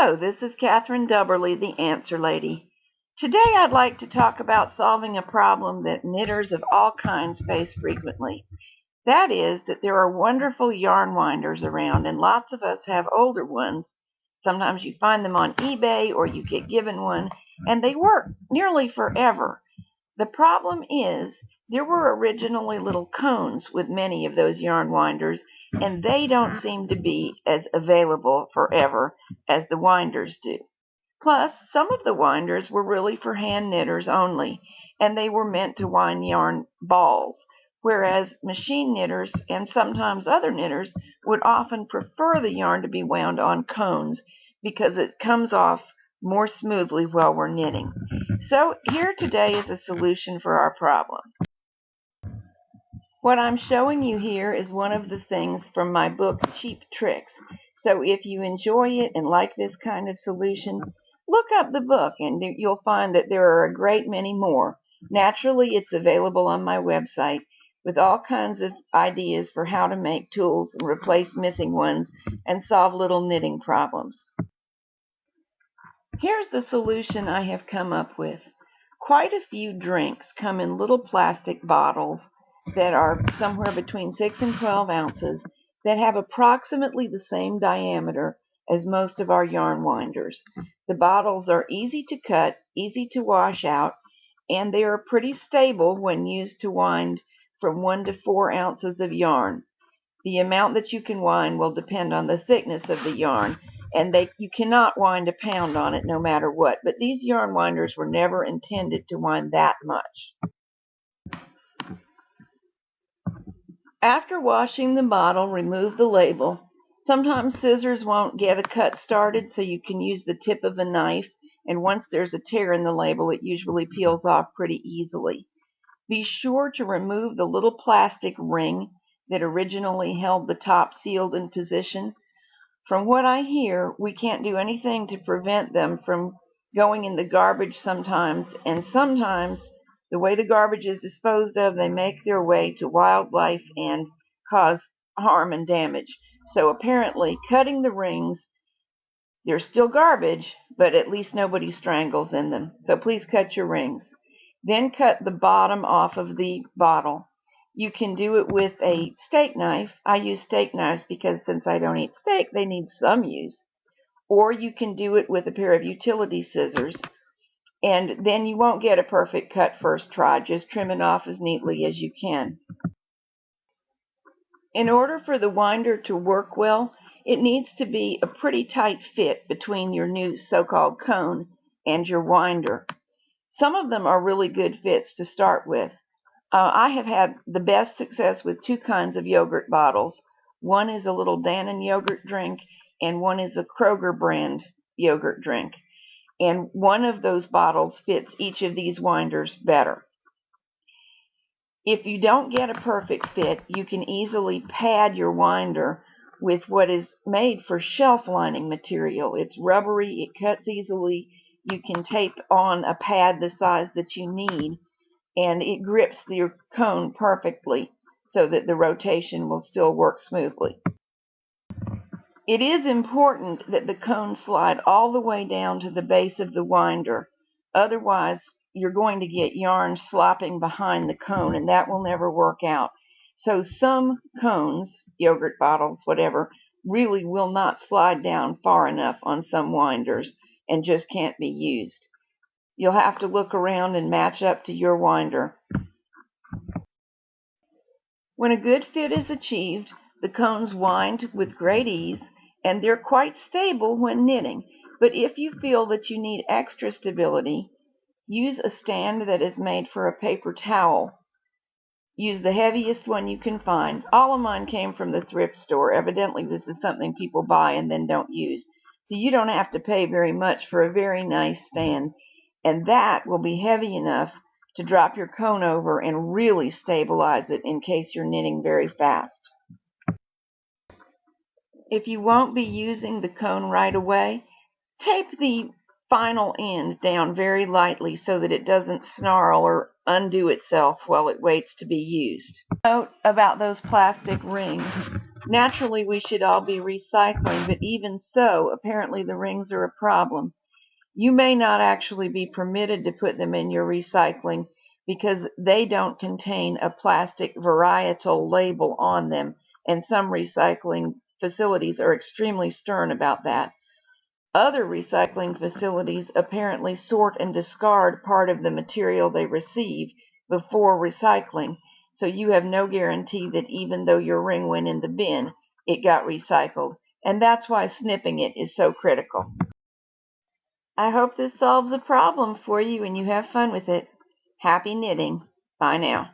Hello, this is Catherine Dubberly, the Answer Lady. Today I'd like to talk about solving a problem that knitters of all kinds face frequently. That is that there are wonderful yarn winders around, and lots of us have older ones. Sometimes you find them on eBay or you get given one, and they work nearly forever. The problem is there were originally little cones with many of those yarn winders, and they don't seem to be as available forever as the winders do. Plus, some of the winders were really for hand knitters only, and they were meant to wind yarn balls, whereas machine knitters and sometimes other knitters would often prefer the yarn to be wound on cones because it comes off more smoothly while we're knitting. So here today is a solution for our problem. What I'm showing you here is one of the things from my book, Cheap Tricks. So if you enjoy it and like this kind of solution, look up the book and you'll find that there are a great many more. Naturally, it's available on my website with all kinds of ideas for how to make tools and replace missing ones and solve little knitting problems. Here's the solution I have come up with. Quite a few drinks come in little plastic bottles that are somewhere between 6 and 12 ounces that have approximately the same diameter as most of our yarn winders. The bottles are easy to cut, easy to wash out, and they are pretty stable when used to wind from 1 to 4 ounces of yarn. The amount that you can wind will depend on the thickness of the yarn, and you cannot wind a pound on it no matter what, but these yarn winders were never intended to wind that much. After washing the bottle, remove the label. Sometimes scissors won't get a cut started, so you can use the tip of a knife, and once there's a tear in the label, it usually peels off pretty easily. Be sure to remove the little plastic ring that originally held the top sealed in position. From what I hear, we can't do anything to prevent them from going in the garbage sometimes, and sometimes the way the garbage is disposed of, they make their way to wildlife and cause harm and damage. So apparently, cutting the rings, they're still garbage, but at least nobody strangles in them. So please cut your rings. Then cut the bottom off of the bottle. You can do it with a steak knife. I use steak knives because since I don't eat steak, they need some use. Or you can do it with a pair of utility scissors. And then you won't get a perfect cut first try. Just trim it off as neatly as you can. In order for the winder to work well, it needs to be a pretty tight fit between your new so-called cone and your winder. Some of them are really good fits to start with. I have had the best success with two kinds of yogurt bottles. One is a little Dannon yogurt drink, and one is a Kroger brand yogurt drink. And one of those bottles fits each of these winders better. If you don't get a perfect fit, you can easily pad your winder with what is made for shelf lining material. It's rubbery, it cuts easily. You can tape on a pad the size that you need, and it grips your cone perfectly so that the rotation will still work smoothly. It is important that the cone slide all the way down to the base of the winder. Otherwise, you're going to get yarn slopping behind the cone, and that will never work out. So some cones, yogurt bottles, whatever, really will not slide down far enough on some winders and just can't be used. You'll have to look around and match up to your winder. When a good fit is achieved, the cones wind with great ease, and they're quite stable when knitting. But if you feel that you need extra stability, use a stand that is made for a paper towel. Use the heaviest one you can find. All of mine came from the thrift store. Evidently, this is something people buy and then don't use. So you don't have to pay very much for a very nice stand. And that will be heavy enough to drop your cone over and really stabilize it in case you're knitting very fast. If you won't be using the cone right away, tape the final end down very lightly so that it doesn't snarl or undo itself while it waits to be used. Note about those plastic rings. Naturally, we should all be recycling, but even so, apparently the rings are a problem. You may not actually be permitted to put them in your recycling because they don't contain a plastic varietal label on them, and some recycling facilities are extremely stern about that. Other recycling facilities apparently sort and discard part of the material they receive before recycling, so you have no guarantee that even though your ring went in the bin, it got recycled. And that's why snipping it is so critical. I hope this solves the problem for you and you have fun with it. Happy knitting. Bye now.